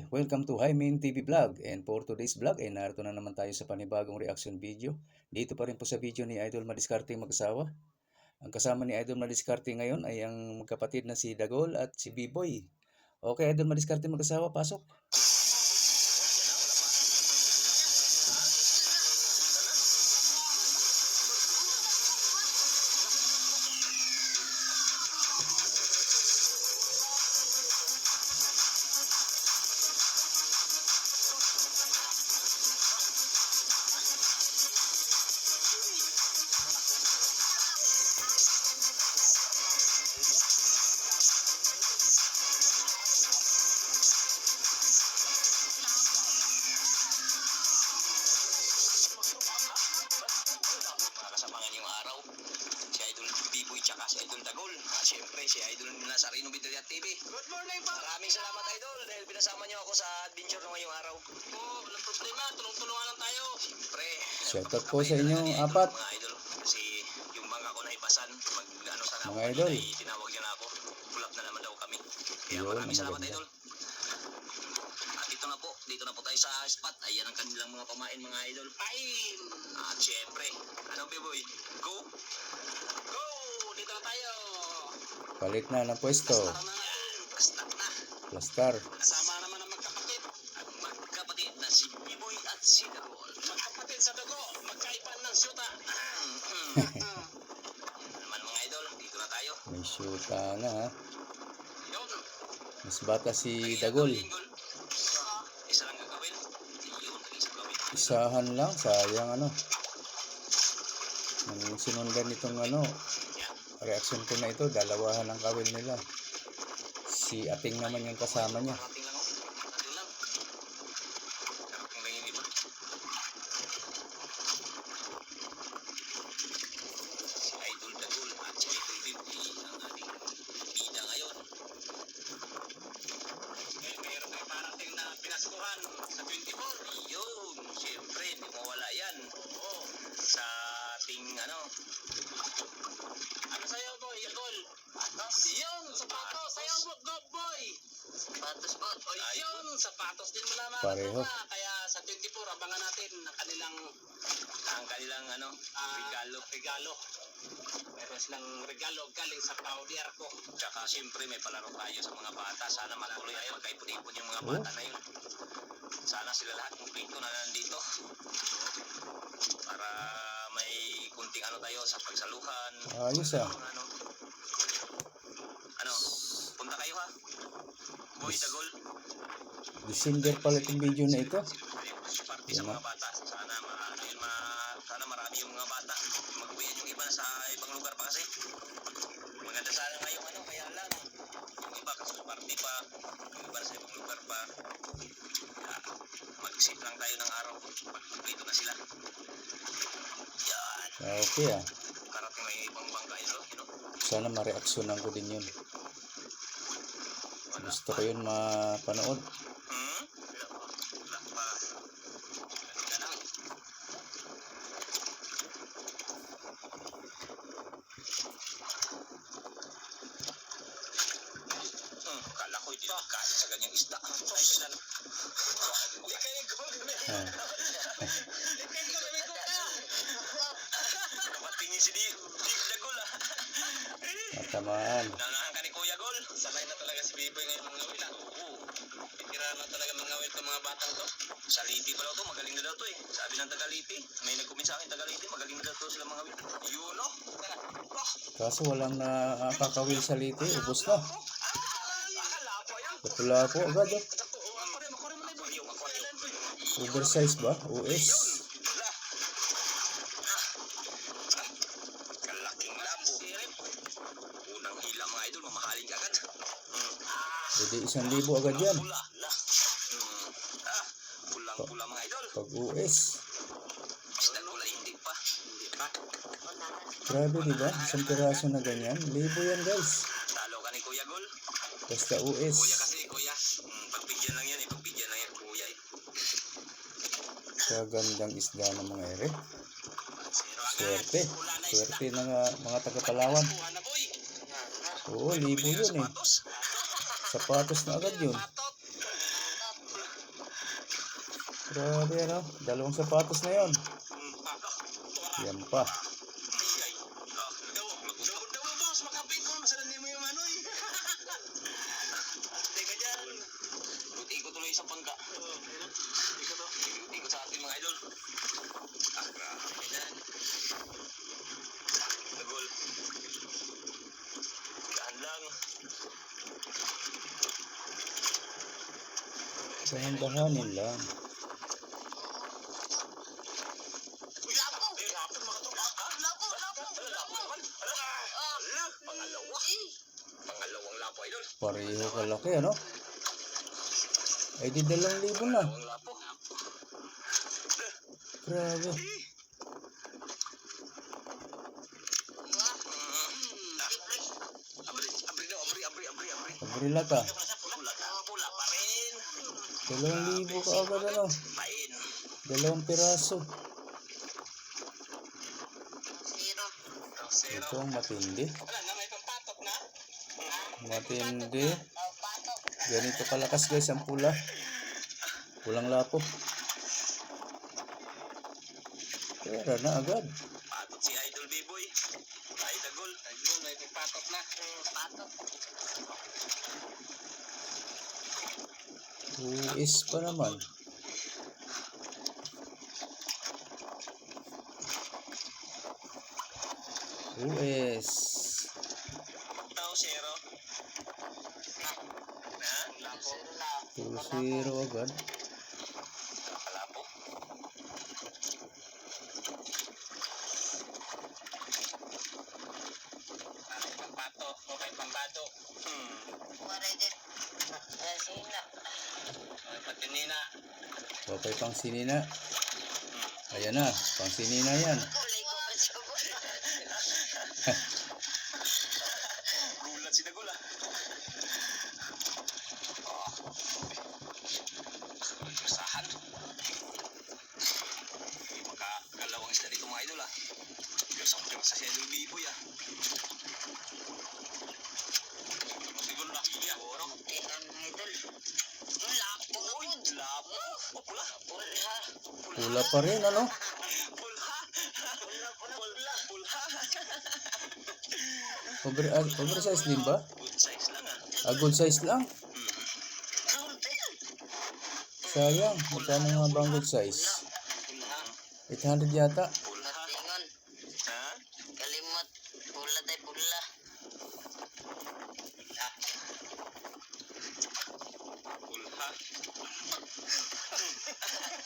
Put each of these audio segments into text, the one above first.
Hi! Welcome to Hymen TV Vlog, and for today's vlog ay narito na naman tayo sa panibagong reaction video. Dito pa rin po sa video ni Idol Madiskarte mag-asawa. Ang kasama ni Idol Madiskarte ngayon ay ang magkapatid na si Dagol at si B-Boy. Okay, Idol Madiskarte mag-asawa, pasok! Tsaka si Idol Dagol. Siyempre, si Idol Nazareno Vidaliat TV. Good morning, pa. Maraming salamat, Idol, dahil pinasama niyo ako sa adventure ngayong araw. Walang problema. Tulong-tulungan lang tayo. Siyempre. Shoutout po sa inyo, apat. Mga Idol, kasi yung bangka ko na ipasan, ano sana mga Idol. ay tinawag niya na ako. Pulap na naman daw kami. Kaya Yun, maraming salamat, maganda. Idol. At dito na po tayo sa spot. Ayan ang kanilang mga pamain, mga Idol. Pain. At siyempre, ano, B-Boy? Go! Go! Dito na tayo. Palit na ng pwesto. Tara na. Basta na. Plastar. Kasama naman ang magkapatid. At magkapatid na si B-Boy at si Dagol. Magkapatid sa dugo. Magkaipan ng syuta. Naman mga Idol, dito na tayo. May shoota na ha. Yun. Mas bata si Ay, Dagol. Isa lang gagawin. Yun, isang gawin. Isahan lang, sayang ano. Nung sinundan itong ano, reaction ko na ito, dalawahan ang kawil nila. Si Ating naman yung kasama niya. Karating lang ako. Nandun lang. Karating lang yung iba. Si Idol Dagol at si Idol Bibi ang ating bida ngayon. Mayroon tayo parating na pinaskuhan sa 24. Yun, siyempre, hindi mawala yan. Oo. Sa ating ano, Ano sa'yo, boy? Gol. Yun, sapatos. Sa'yo, go, boy. sapatos ba? O yun, sapatos din mo naman. Pareho. Kaya sa 24, abangan natin ang kanilang Ang kanilang ano, regalo. Meron silang regalo galing sa powder ko. tsaka siyempre may palaro tayo sa mga bata. Sana matuloy ay magkaipon-ipon yung mga Oh. bata na yun. Sana sila lahat kumpleto na nandito. Para may kunting ano tayo sa pagsaluhan. Ayos ah. Ano, punta kayo ha? Boy, Dagol. December pala itong video na ito. Party sa mga bata. Sana marami yung mga bata. Mag-uwian yung iba sa ibang lugar pa kasi. Maganda sana ngayong ano, kaya lang. Yung iba kasi party pa. Yung iba sa ibang lugar pa. Kaya, mag-isip lang tayo ng araw. Pag-complete na sila. Yan. Okay ah. Karating may ibang bangka yun, you know? Sana ma-reaksyonan ko din yun. Gusto ko yun mapanood. Wala pa. Wala pa. Ganun lang. Kala ko hindi kain sa ganyang isda. Ay, sila na. Hindi kayo gumamit. Ah. Hindi kayo gumamit ko ka. Napatingin si Dagol ah. Matamaan. Nanahan ka ni Kuya Gol. Sanay na talaga si Biboy ngayon mga ngawil. Oo. Tira na talaga mga ngawil itong mga batang to. Sa Liti pa daw to, magaling na daw to eh. Sabi ng Tagaliti. May nag-comment sa akin Tagaliti, magaling na daw to sila mga wit. Yun no? Kaso walang nakakawil sa liti. Ubus na. Akala ko yan. Putula po agad ah. Ako rin mo na Aquarium, aquarium. Oversize ba? OS. Wala. Kalaking labo. Unang hila mga idol, mamahalin ka agad. Pwede 1,000 agad yan. Pula. Pulang-pula mga idol. Pag OS. Isda pula hindi pa. Grabe diba? Isang piraso na ganyan. Libo yan guys. Talo ka ni Kuya Gol. Basta OS. Kuya kasi, kuya. Pagbigyan lang yan eh. Pagbigyan lang yan, kuya eh. Kagandang isda ng mga ere. Zero agad. Swerte. Wala na Swerte ng mga taga-Palawan. Kuha na boy. Oo, libo Bili yun ka eh. sapatos. Sapatos na agad yun. Patot. Grabe ano, dalawang sapatos na yon. Yan pa. Teka dyan. Ikot tuloy sa bangka. Ikot sa atin mga idol. Grabe dyan. Nagol. Dahan lang. Dahan-dahanin lang. Pangalawang lapo, idol. Pareho kalaki ano. Ay di 2,000 na. Pangalawang lapo. Grabe. Abri daw, abri. Pabrila ka. Pula pa rin. 2,000 ka agad ano. Pain. 2 piraso. Zero. Ito ang matindi. Wala na, may pampatok na. Matindi. Ganito kalakas guys ang pula. Pulang lapo. Pera na agad. Patot si Idol B-Boy. Ay, dagol. Ayun, may pampatok na. Patok. Uis pa naman. Uis. Tao, zero. Na? Lapo. 2-0 agad. Kalapo. Pampatok. Okay, pampatok. Patinina. Papay pang sinina. Ayan na, pang sinina yan. Gulat si Dagol ah. Masahan. Magkakalawang isla dito mga idol ah. Pirsa si Idol B-Boy ah. Siguro na. Iya, oro. Uy, lapo. Oh, pula. Pula pa rin ano. Pula. Oversize din ba? Good size lang ah. Good size lang. Sayang, magkano nga ba ang good size? 800 yata. Pula. Ha? Kalimot, pula tayo pula. Pulha.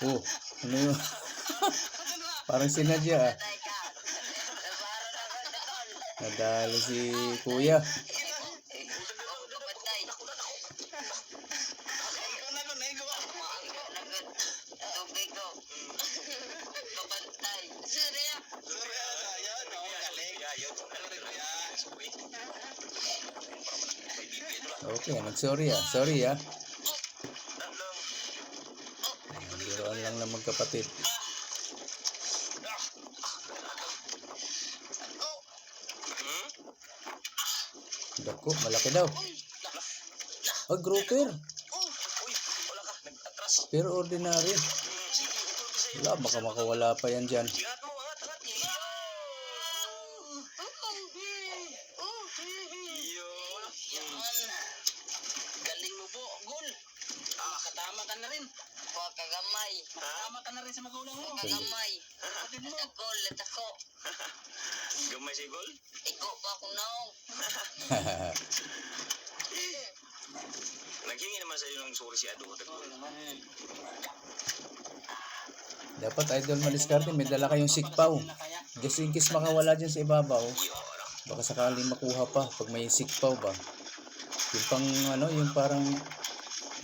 Oh, ano yun? Parang sinadya ah. Patay ka. Nabaro na ako sa tol. Nadali si kuya. Ako patay. Nagod. Tubig ko. Kapantay. Surya. Okay, nag-sorry ah. Sorry ah. Biroan lang ng magkapatid. Dako, malaki daw. Ah, grouper. Pero ordinary. Wala, baka makawala pa yan dyan. Galing mo po, gol. Katama ka na rin. Kuha kagamay. Katama ka na rin sa magulang mo. Kagamay. Nagol, ako. Gamay si Gol. Iko pa ako naong. Naghingi naman sa iyo ng sorry si Ado. Dapat idol madiskarte, may dala kayong sikpaw. Just in case makawala dyan sa ibabaw, baka sakaling makuha pa pag may sikpaw ba. Yung pang ano, yung parang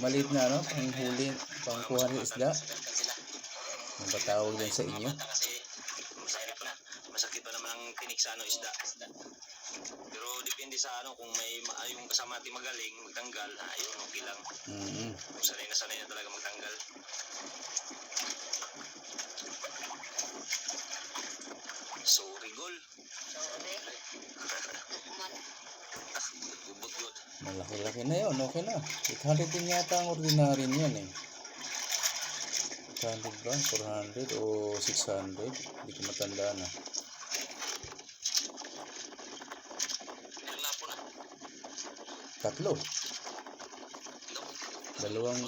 maliit na ano, pang huli, pang kuha ng isda. Ang patawag din sa inyo. Kasi masakit pa naman ang tinik sa ano, isda. Pero depende sa ano, kung may yung kasama natin magaling, magtanggal, ayun, okay lang. Kung sanay na talaga magtanggal. Sorry, Gol. Sorry. Bubot-bot. Malaki-laki na yun, okay na. 800 din yata ang ordinary niyan eh. 600 ba? 400 o 600? Hindi ko matandaan na. Ilang lapo na? Tatlo. Dalawang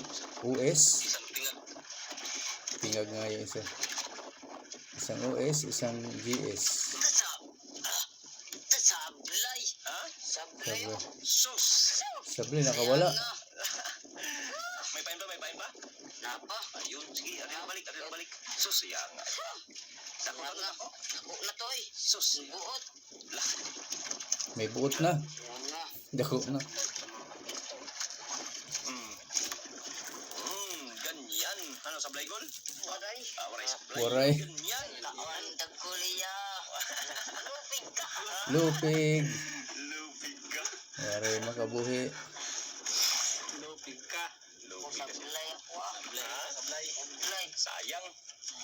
US. Isang tingag. Tingag nga yung isa. Isang US, isang GS. Sablay. Ha? Sablay. Sabi, Sus! sabi nakawala. May pain pa, may pain pa? Napa. Ayun, sige, atin na balik. Sus, yan nga. Dako na to, dako. Ako na to eh. Sus, Buot. lah. May buot na. Yan nga. Dako na. Ganyan. Ano, sablay gol? Waray. Waray sablay. Waray. Ganyan. Tawan dagkuliya. Lupig ka. Lupig. Lupig ka. Waray makabuhi. Lupig ka. Lupig ka. Sablay ako ah. Sablay. Sablay. Sayang.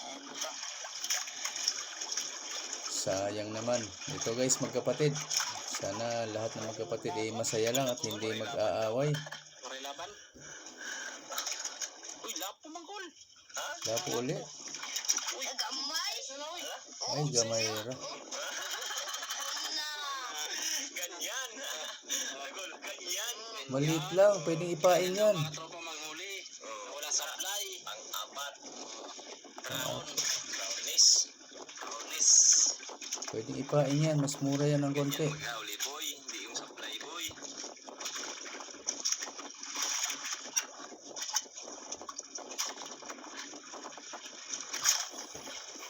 Ano ba? Sayang naman. Ito guys, magkapatid. Sana lahat ng magkapatid ay masaya lang at hindi mag-aaway. Waray laban. Uy, lapo manggol. Ha? Lapo uli. Uy, gamay. Ay, gamayra. Na. Ganyan. Nagol, ganyan. Maliit lang. Pwedeng ipain yan. Mga tropa manghuli. Wala sablay. Pang-apat. Crown. Brownies. Brownies. Pwedeng ipain yan. Mas mura yan ng konti. Maghahuli boy, hindi yung supply boy.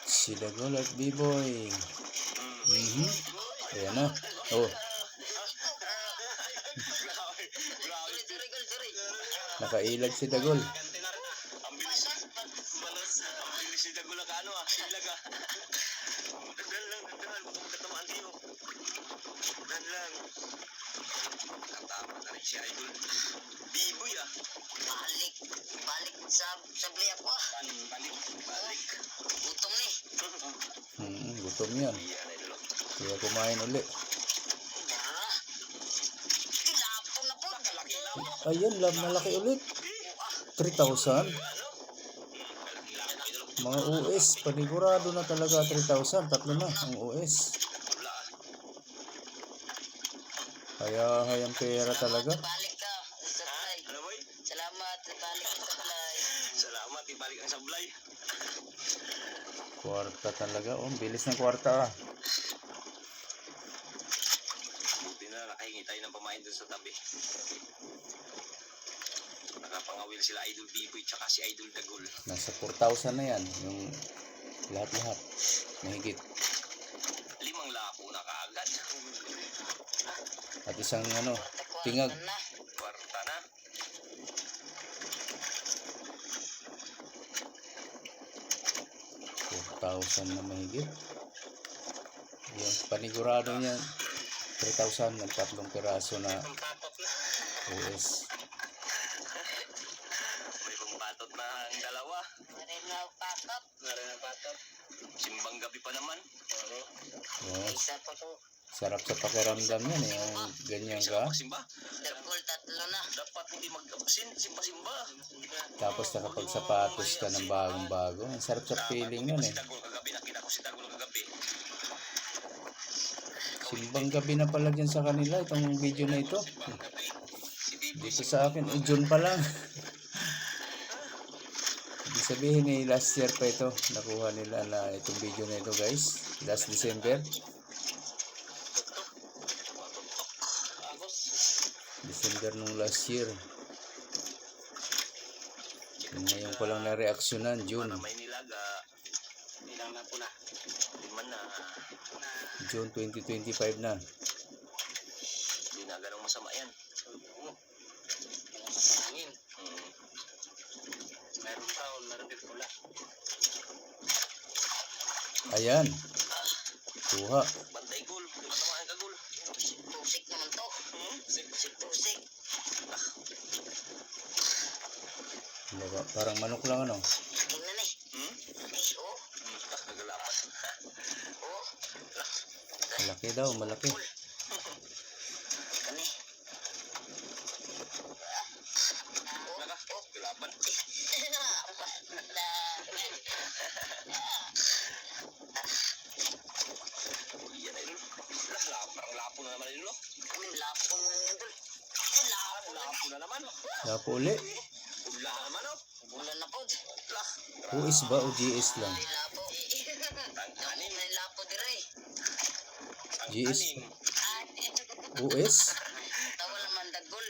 Si Dagol at B-Boy. Ayan na. Oh, Sorry, sorry, girl, sorry. nakailag si Dagol. Ganti na rin ah. Ang bilis. Balas. Ang bilis ni Dagula ka ano ah. Ilag ah. Dandan lang. Baka magkatamaan kayo. Dandan lang. Katama na rin si Idol. Biboy ah. Balik. Balik sa sablay ako ah. Balik. Gutom ni. Gutom yan. Iyan Idol. Kaya kumain uli. Dara. Kilapo na po. Kalaki lang. Ayan, malaki ulit. 3,000. Mga US, panigurado na talaga 3,000. Tatlo na ang US. Wala ah. Kaya hayang pera talaga. Balik ka. Sablay. Ano boy? Salamat. Balik ka sablay. Salamat. Ibalik ang sablay. Kwarta talaga. Oh, bilis ng kwarta ah. Buti na nakahingi tayo ng pamain dun sa tabi. Nakapangawil sila Idol Biboy tsaka si Idol Dagol. Nasa 4,000 na yan. Yung lahat-lahat. Mahigit. 5 lapo na kaagad. At isang tingag. Na. Kwarta na. 4,000 na mahigit. Yung panigurado niya 3,000 ng tatlong piraso na Ang patot na. US. May pangbatot na ang dalawa. Marin na pakap. Narin ang patot. Simbang gabi pa naman. Oh, Isa pa to. sarap sa pakiramdam yan eh. Yung ganyan Isa ka. pa simba. Dagkol tatlo na. Dapat hindi mag-absin. Simba-simba. Tapos nakapagsapatos ka ng bagong-bago. Ang sarap sa feeling nun eh. Si Dagol kagabi. Nakita ko si Dagol kagabi. Simbang gabi na pala dyan sa kanila itong video na ito. Si Biboy. Dito sa akin, June pa lang. Ibig sabihin eh, last year pa ito. Nakuha nila na itong video na ito guys. Last December. December nung last year. Ngayon ko lang na-reaksyonan, June. Para may nilaga. Ilang lapo na. Liman na. June 2025 na. Hindi na ganong masama yan. Malakas ang hangin. Meron taon, meron din pula. Ayan. Kuha. Bantay gul. Di ba tamaan ka gul? Pusik naman to. Pusik. Parang manok lang ano. Tingnan eh. Eh, oh. Kagalapat. Oh. Malaki daw, malaki. Kani. Naka. Galapan. Lapo na naman. Lapo uli. Ula na naman, oh. Bulan na po. Lah. US ba o GS lang? May lapo. Tang-anim. May lapo dire. GS. Tang-anim. US? Tawa naman dagol.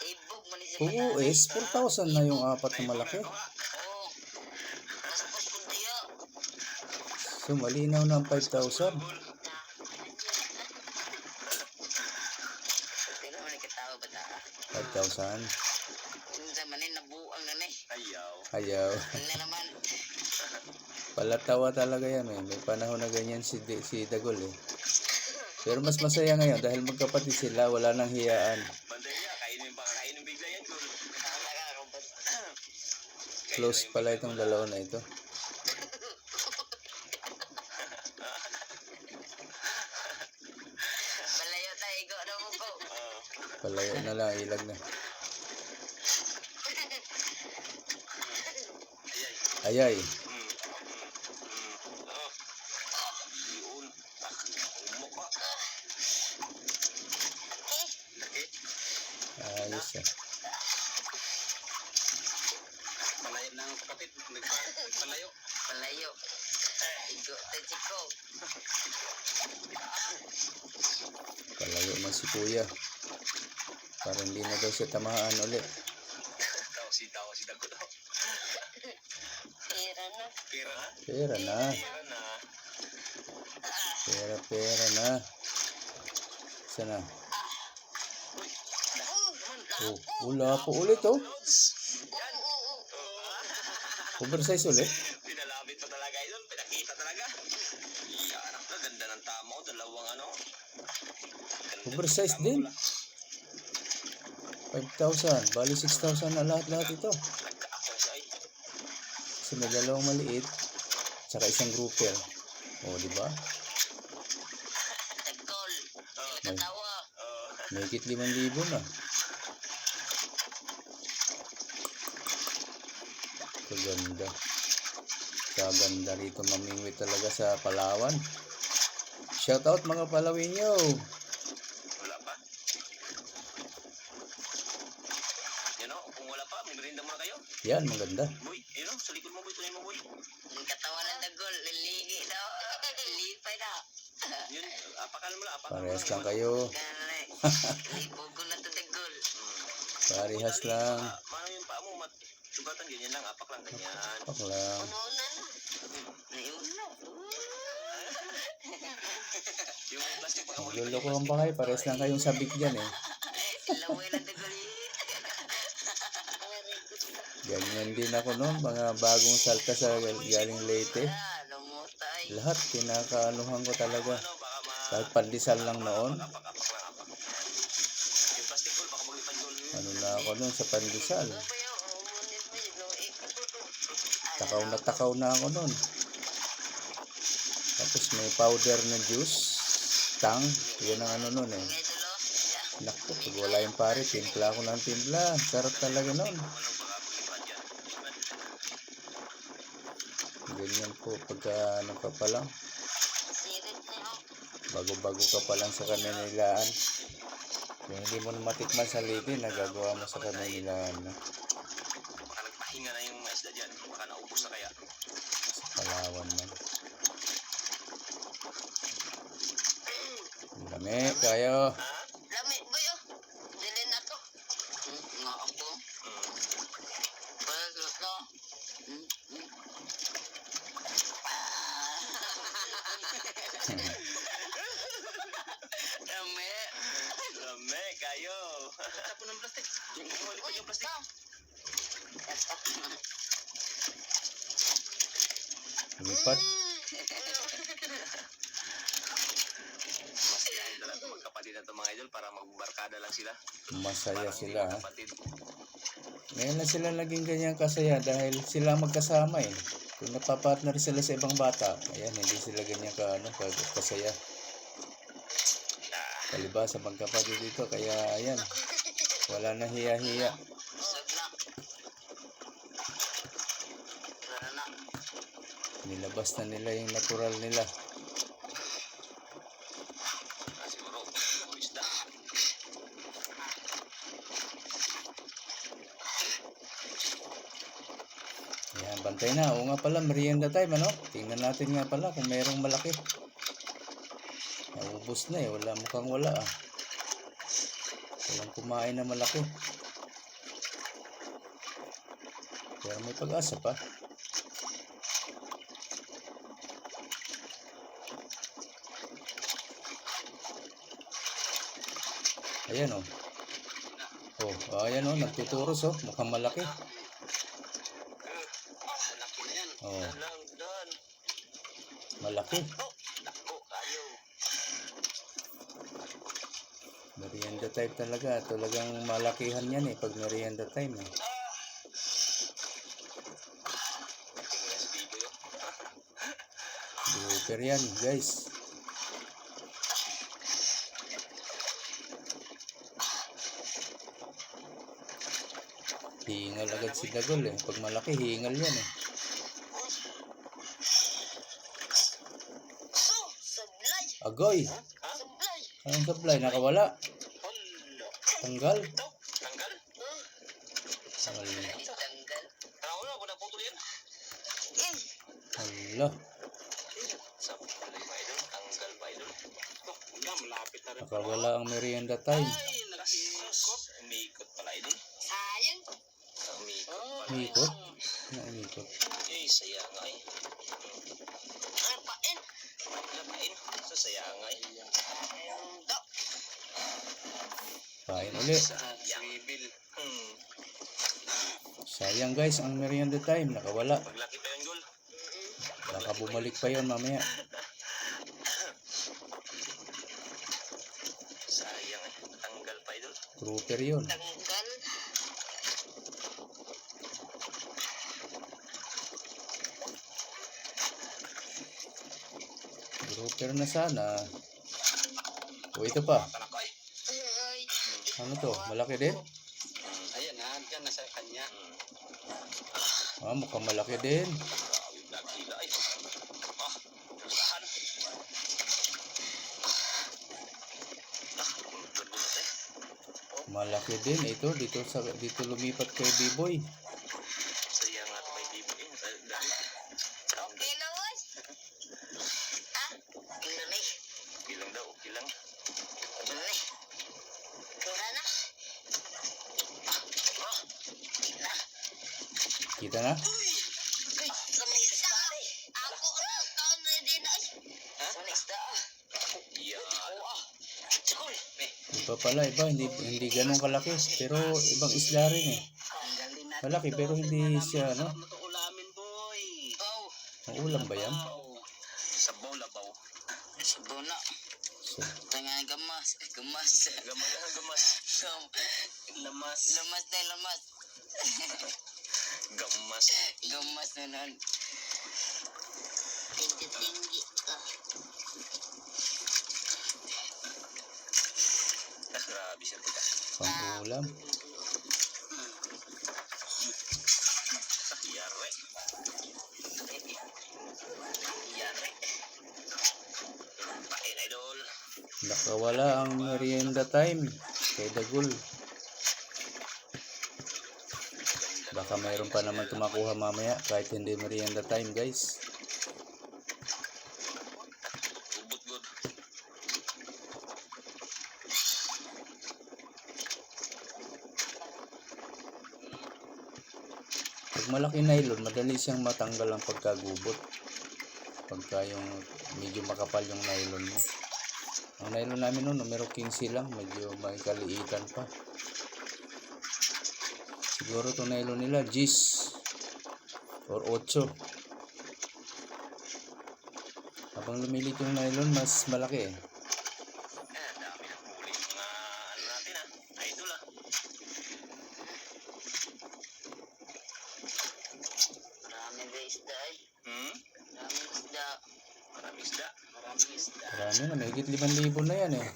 Ibog man siya Kung US, 4,000 na yung apat na malaki. Oo. Paspos kung diyo. So, malinaw na ang 5,000. Pero man katawa ba ta? 5,000. Yung sa manin nabuang na ni. Ayaw. Ayaw. Ano naman? Palatawa talaga yan eh. May panahon na ganyan si Dagol eh. Pero mas masaya ngayon dahil magkapatid sila, wala nang hiyaan. Bantay niya, kainin bigla yan, Gul. Close pala itong dalawa na ito. Malayo tayo, go na mo ko. Palayo na lang, ilag na. Ayay. Ayay. Oh. Yun. Umok ka. Laki. Ayos ah. Palayo ng kapatid. Nagpalayo. Malayo. Igo tayo chiko. Palayo na si Kuya. Para hindi na daw siya tamahaan ulit. Tawa si Dago daw. Tira na. Pira na. Pera na. Pira na. Pera na. Sana. Oh, wala po ulit oh. Oversize ulit. Pinalapit pa talaga idol. Pinakita talaga. Iya, anak na. Ganda ng tama ko. Dalawang ano. Ganda Oversize ng tama din. ko lang. 5,000. Bali 6,000 na lahat ito. Nagka-ako siya ay. Kasi may dalawang maliit. Tsaka isang grouper. O, di ba? Dagol. Sila katawa. May higit 5,000 na. Kaganda. Kaganda rito mamingwit talaga sa Palawan. Shoutout mga Palawinyo. Wala pa. Yan o. Kung wala pa, magrinda muna kayo. Yan, maganda. Boy, ayun o. Sa likod mo, boy. Tuloy mo, boy. Ang katawa ng dagol. Liligi daw. Lipay na. Yun. Apakal mo lang. Apakal mo Parehas lang lang. kayo. Gane. Lipogo na to dagol. Parehas lang. Mano yung paa mo, sugatan ganyan lang. Apak lang ganyan. Pak lang. Una na. Ayun na. Yung plastic pa mo. Magluloko ang bahay. Parehas lang kayong sabik dyan eh. Laway ng dagol. Ganyan din ako noon. Mga bagong salta sa galing Leyte. Lumutay. Lahat kinakaanuhan ko talaga. Ano, baka Kahit pandesal lang noon. apak lang, apak. Yung plastic ball, baka maglipan yun. Ano na ako noon sa pandesal. Takaw na ako noon. Tapos may powder na juice. Tang. Yan ang ano noon eh. Ngay dulo. Naku, pag wala yung pare, timpla ako ng timpla. Sarap talaga noon. Ano, baka maglipan yan. Ganyan po pagka ano ka pa lang. Sirit na yun. Bago-bago ka pa lang sa Kaninilaan. Kung hindi mo na matikman sa Leyte, nagagawa mo sa Kaninilaan. No? Baka nagpahinga na yung mga isda dyan. Baka naubos na kaya. Sa Palawan man. Dami, kayo. Ha? Lami, boy, oh. Dilin ako. Nga ako. Bagus no. Lami. Lame kayo. Tapo ng plastic. Yung yung plastic. Lipat. Masayahin talaga itong magkapatid na itong mga idol para magbarkada lang sila. Masaya Parang sila. hindi Ha? magkapatid. Ngayon na sila naging ganyan kasaya dahil sila magkasama eh. Kung napapartner sila sa ibang bata, ayan, hindi sila ganyan kasaya. Palibasa magkapatid dito, kaya ayan, wala na hiya-hiya. Busog na. Wala na. Nilabas na nila yung natural nila. Siguro, isda. Bantay na. Oo nga pala, merienda time, ano? Tingnan natin nga pala kung merong malaki. Naubos na eh. Wala, mukhang wala ah. Walang kumain na malaki. Pero may pag-asa pa. Ayan oh. Oh, ayan oh, nagtuturos oh. Mukhang malaki. Malaki na yan. Oh, Lang, doon. malaki. Oh, nako, kayo. Merienda time talaga. Talagang malakihan yan eh pag merienda time eh. Tingnan sa video. Grouper yan guys. Hingal agad si Dagol eh. Pag malaki, hingal yan eh. Oh, sablay. Agoy! Sablay. Anong supply? Nakawala? Hala. Tanggal? Ito, tanggal. Hala. Tanggal. Wala, wala putol yan. Eh, Hala. Sa pala yung idol, tanggal pa idol. Wala, malapit na rin. Nakawala ang merienda time. Ay, nag-iikot. Umikot pala idol. sayang. Umikot pala. Umikot? Naimikot. Eh, saya nga eh. Apain. Lapain, sa saya nga eh. Dok. Kain ulit. Swivel. Sayang guys, ang merienda time. Nakawala. Paglaki pa yung gol. Baka bumalik pa yon mamaya. Sayang eh. Tanggal pa idol. Grouper yun. Tanggal. Grouper na sana. O ito pa. Tanak ko eh. Ay. Ano to? Malaki din? Ayan na, dyan na sa kanya. Ah, mukhang malaki din. Grabe, nagkila eh. Ah, usahan. Gulot eh. Malaki din. Ito, dito lumipat kay B-Boy. Saya nga ito may bibo eh. Dahil. Okay na, boss. Ah, ilan eh. Bilang daw, bilang. Ilan eh. Pera na. Oh, na. Kita na? Uy, sa may isda. Ako na, taon na din ay. Sa may isda. Iya. Chikol. Iba pala, iba. Hindi ganun kalaki. Pero ibang isla rin eh. Malaki pero hindi siya, ano? Ulamin, boy. Oh, Maulam ba yan? Sabaw, labaw. sabaw na. So, Tangan gamas. Gamas. Gamas, gamas. Lamas. Lamas na lamas. Gamas. Gamas na nun. Tinggi-tinggi ka. Ah, grabe siya pagka. pang-ulam. Yare. Yare. Pain, idol. Nakawala ang merienda time kay Dagul. Baka mayroon pa naman tumakuha mamaya kahit hindi merienda time guys. Ubot good. Pag malaki nylon, madali siyang matanggal ang pagkagubot. Pagka yung medyo makapal yung nylon mo. Ang nylon namin noon, numero 15 lang, medyo may kaliitan pa. Siguro itong nylon nila, 10 or 8. Habang lumilit yung nylon, mas malaki eh. Dami na huli yung mga ano natin idol Marami ba isda ay? Marami isda. Maraming isda. Marami isda. Marami na, may higit 5,000 na yan eh.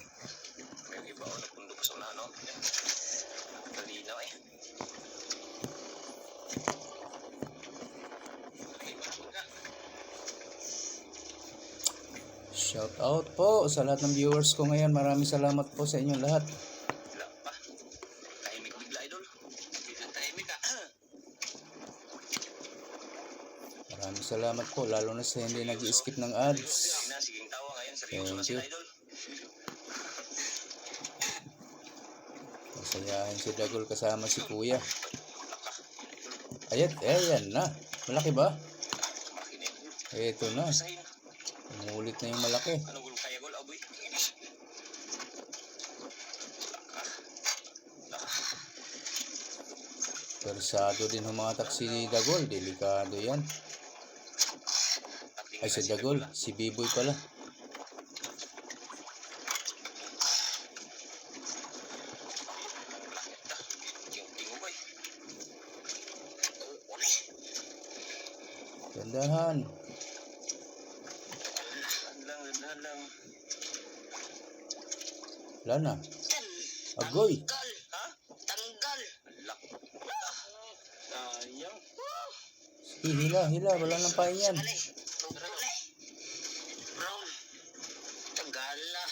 May iba ako nagpundo ko sa una, no? Kalinaw eh. Shout out po sa lahat ng viewers ko ngayon. Maraming salamat po sa inyong lahat. Wala pa. Tahimik bigla, idol. Bigla tahimik ka. salamat po, lalo na sa hindi nag-skip ng ads. Sige na, siging tawa ngayon. Seryoso na Thank sila, you. idol. Masayahin si Dagol kasama si Kuya. Ayan na. Malaki ba? Malaki na yun. Ito na. Basahin. Umulit na yung malaki. Anong gulong kaya gol, aboy? Persado din humatak si Dagol. Delikado yan. Ay, si Dagol. Si Biboy pala. Ting-ting boy. Gandahan. Dahan lang. Wala na. Agoy. Tanggal. Ha? Tanggal. Lak. Sayang. Hila. Wala nang pain yan. Mali. Tugtuli. Brown. Tagala.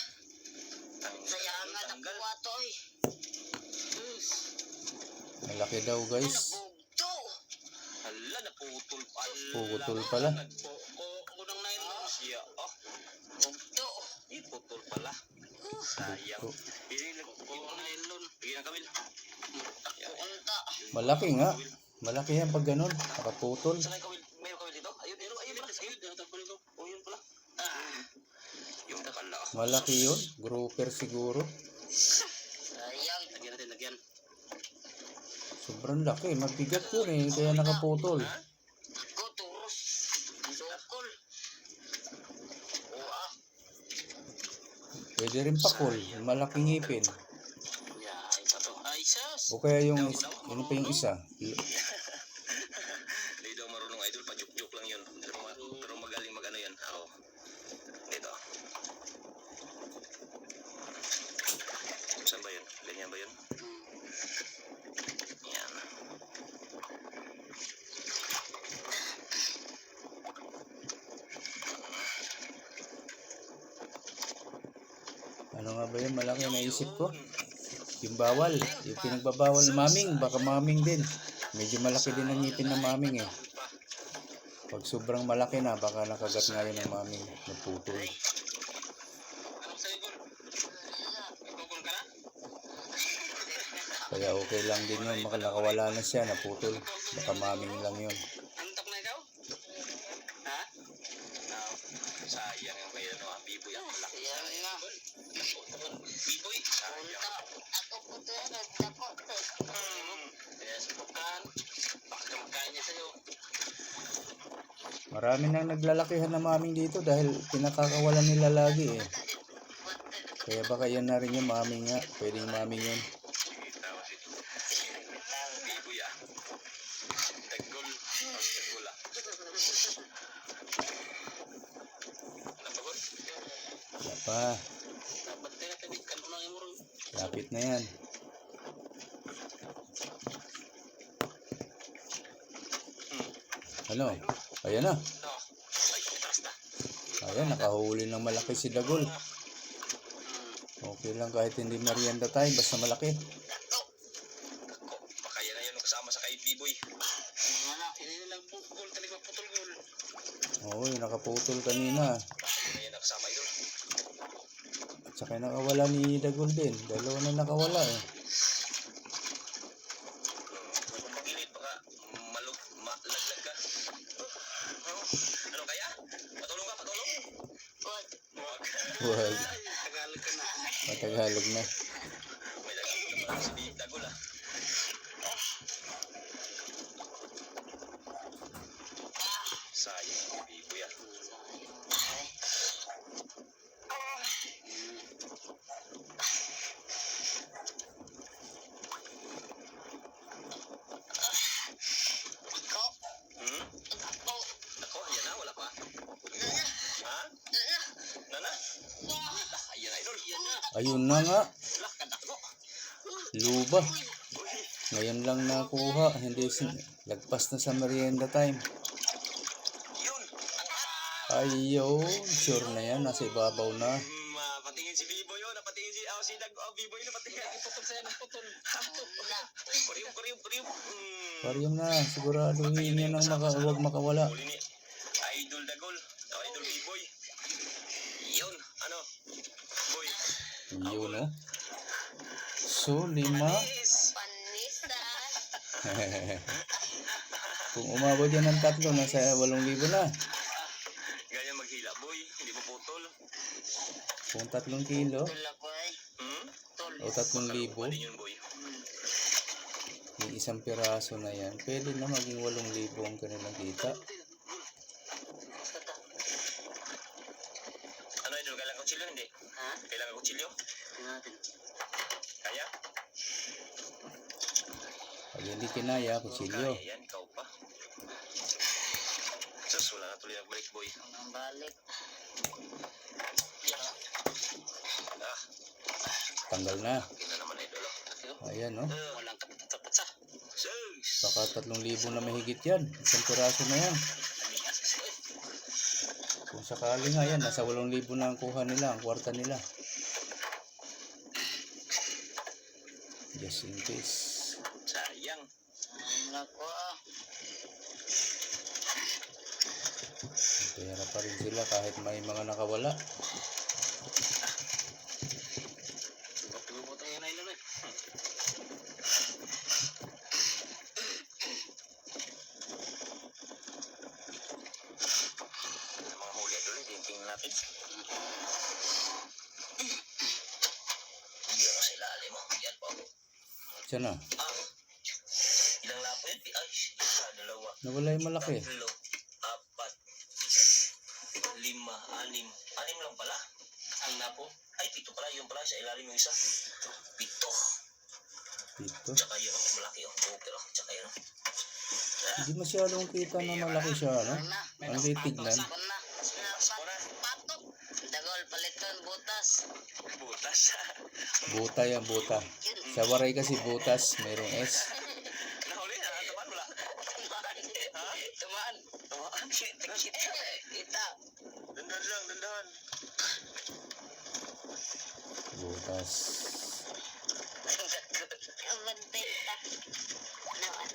Sayangan Tanggal. ako ato eh. Malaki daw guys. Nabugto. Hala, naputol pala. Putol pala. Kunang na yun. Siya. Oh, Bugto. iputol pala. Sayang. Bigyan na yun, Lon. Bigyan ng kamil. Unta. Malaki nga. Malaki yan pag ganun. Nakaputol. Saan ang kawil? May kawil dito? Ayun pala. Ayun, ito. O, yun pala. Yung pala. Malaki yun. Grouper siguro. Sayang. Lagyan. Sobrang laki. Mabigat yun eh. Kaya nakaputol. Ako turos. Sukol. Uwa. Pwede rin pakol. Malaking ngipin. Ay, ito. Ay, sus. O kaya yung ano pa yung isa. Hindi daw marunong idol, pajuk-juk lang yun. Pero magaling mag-ano yan. Ako. Dito. Saan ba yun? Ganyan ba yun? Yan. Ano nga ba yun? Malaki naisip ko. Yung bawal. Yung pinagbabawal maming. Baka maming din. Medyo malaki din ang ngipin ng maming eh. Pag sobrang malaki na, baka nakagat nga yun ng maming. Naputol. Anong sa'yo, Gol? Nagkukul ka na? Kaya okay lang din yun. Baka nakawala na siya. Naputol. Baka maming lang yun. Antok na ikaw? Ha? No. Sayang yung kaya no. Biboy ang malaki. Sayang nga. Biboy? Sayang. Unta. Ako po ito yan. Nagdako. Kaya subukan. Baka kamakain niya sa'yo. Marami nang naglalakihan na maming dito dahil pinakakawalan nila lagi eh. Kaya baka yan na rin yung maming nga. Pwedeng maming yun. Biboy ah. Tagol. Tagol ah. Ano pa, Gol? Wala pa. Dapat tayo natin kan unang imurong. Lapit na yan. Ano? Ayan na. No. Ay, atras na. Ayan, nakahuli ng malaki si Dagol. Okay lang kahit hindi merienda tayo, basta malaki. Ako. Baka yan na yun kasama sa kay Biboy. Wala. Hindi lang po. Gol talaga putol gol. Oo, yung nakaputol kanina. Yan na yun nakasama idol. At saka nakawala ni Dagol din. Dalawa na nakawala eh. Kung magilid baka malaglag ka. Ano kaya? Patulong ka, patulong. Wag. Huwag. Wag. Tagalog ka na. Matagalog na. May Tagalog na pala si Dagol ah. Sayang ang Biboy ah. Ako. Hmm? Ako. Ako, ayan na, wala pa. Nana. Ha? Nana. Nana? Wah. Lah, ayan na idol. Ayan na. Ayun na nga. Lah, kadako. Luba. Ngayon lang nakuha. Hindi lagpas na sa merienda time. Yun. Ayun. Sure na yan. Nasa ibabaw na. Patingin si Biboy yun. Napatingin si Biboy na patingin. Putol sa'yo ng putol. Wala. Kurium. Parium na. Siguraduhin niya nang huwag makawala. Huli ni. 8, 5. Panis. Panisa. Kung umabot yan ng 3, nasa 8,000 na. Ganyan maghila, boy. Hindi mo putol. Kung 3 kilo, Tulak ko ay. Hmm? o 3,000, Ano yun, boy? yung isang piraso na yan, pwede na maging 8,000 ang kanilang kita. Ano, idol? Kailangan kutsilyo, hindi? Ha? Kailangan kutsilyo? Natin. Kaya? Pag hindi kinaya, kutsilyo. Kaya yan, ikaw pa. Sus, wala na tuloy nagbalik, boy. Ang balik. Ah, Tanggal na. okay na naman, idol. Ayan, no? Walang kapatsa. Sus! Baka 3,000 na mahigit yan. Isang piraso na yan. Kung sakali nga yan, nasa 8,000 na ang kuha nila, ang kwarta nila. Just in case. Sayang. Nako ah. Pera pa rin sila kahit may mga nakawala. Pagpuputang yan, idol, eh. Mga huli, idol, eh. Tingnan natin. Yan sa ilalim, oh. Yan po. Diyan na. Ah, ilang lapo yun? Ay, isa, dalawa, Nawala yung malaki. 3, 4, 5, 6. 6 lang pala. Ang lapo. Ay, 7 pala. Yung pala, sa ilalim yung isa. 7. Dito. Tsaka yun, oh, malaki, oh. Bukir, oh. Tsaka yun, oh. Hindi masyadong kita na malaki siya, no? Ang titignan. Kuna. Patok. Dagol paliton butas. Butas. Buta yan, buta. Sa waray kasi butas, mayroong S. Nahuli na, tamaan mo lang. Ha? Tumaan. Tamaan, shit. Kita. Dandan lang, dandan. Butas. Abante ta. Naman.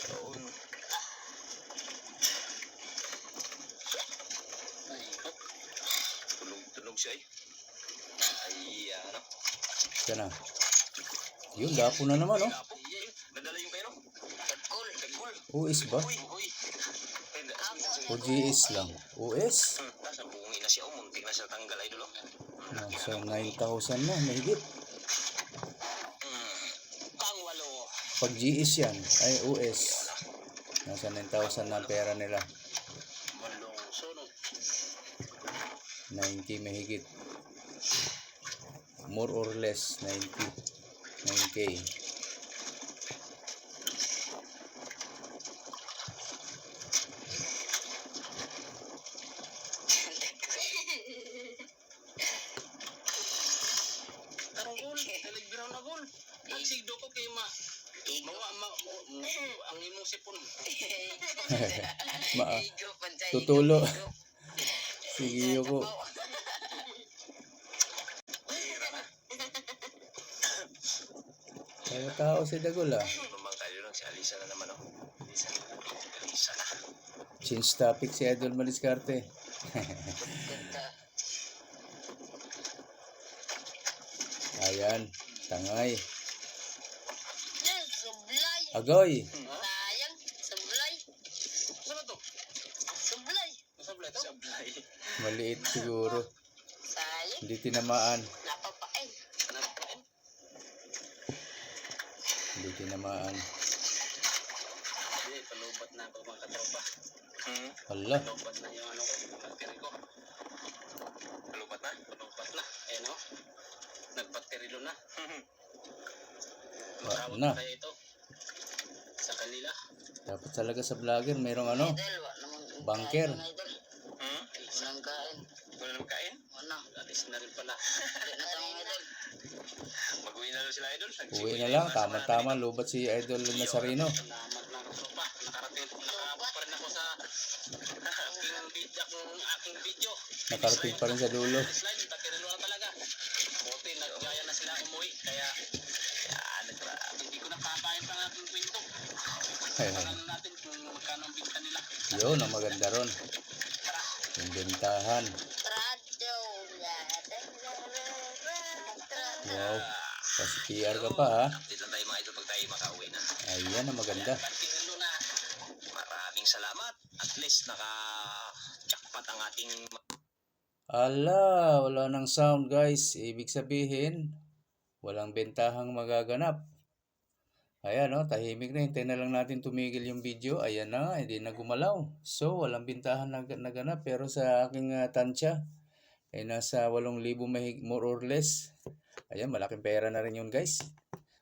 Yun. Tulog siya, eh. Ay, ano. Diyan na. Yun, dapo na naman, no? Lapo. Nadala yung pero. Tagkol. Tagkol. US ba? Uy, uy. O GS lang? US? Nasa bungi na siya, oh. Muntik na siya tanggal, idol, oh. Nasa 9,000 na, mahigit. Kang walo. Pag GS yan, ay US. Nasa 9,000 na ang pera nila. Walong sunog. 90 mahigit. More or less, 90. 9K. Tarong gol. Naligbiraw na gol. Ang sigdo ko kay ma. Ang imong sipon. Igo pancay. Tutulo. Sige ko. Kaya tao si Dagol, ah. Lumang kayo lang si Alisa na naman, oh. Alisa na. Change topic si Idol Maliscarte. Ayan, tangay. Sublay. Agoy. Sayang. Sublay. Ano to? Sublay. Sablay to? Sablay. Maliit siguro. Sayang. Hindi tinamaan. Napapain. Napain? Hindi tinamaan. Hindi, palubat na ako mga katropa. Hala. Palubat na yung ano ko, battery ko. Palubat na? Palubat na. Eh no? Nagbatterilo na. Matawag na. na kaya ito. Sa kanila. Dapat talaga sa vlogger, mayroong ano, Idol, wa namang bunker. kain, idol. Walang kain. Wala naman kain? Wala. Alis na rin pala. Hindi na tayong idol. Mag-uwi na lang sila, idol. Uwi na lang, tama-tama, lubat si Idol Nazareno. Salamat na katropa. Nakarating. Nakaabot pa rin ako sa aking video. Nakarating pa rin sa dulo. Slide, takirilo na talaga. Buti, naggaya na sila umuwi. Kaya, hindi ko nakakain pa ng aking pinto. Parang natin kung magkano ang binta nila. Yun, ang maganda ron. Yung bentahan. Radyo. Wow. Kasi PR ka pa, ha? Update lang tayo mga idol pag tayo makauwi na. Ayan ang maganda. Kantinulo na. Maraming salamat. At least naka-jackpot ang ating Ala, wala nang sound guys. Ibig sabihin, walang bentahang magaganap. Ayan o, tahimik na. Hintayin na lang natin tumigil yung video. Ayan na, hindi na gumalaw. So, walang bentahan na naganap. Pero sa aking tansya, ay nasa 8,000 more or less. Ayan, malaking pera na rin yun guys.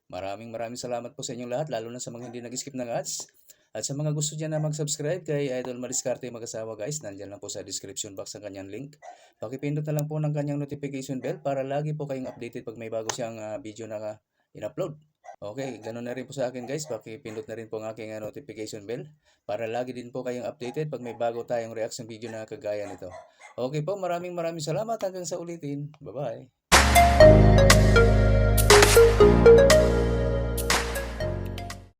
Maraming salamat po sa inyong lahat, lalo na sa mga hindi nag-skip ng ads. At sa mga gusto dyan na mag-subscribe kay Idol Madiskarte Mag-asawa guys, nandyan lang po sa description box ang kanyang link. Pakipindot na lang po ng kanyang notification bell para lagi po kayong updated pag may bago siyang video na in-upload. Okay, ganun na rin po sa akin guys, pakipindot na rin po ang aking notification bell para lagi din po kayong updated pag may bago tayong reaction video na kagaya nito. Okay po, maraming salamat, hanggang sa ulitin. Bye-bye.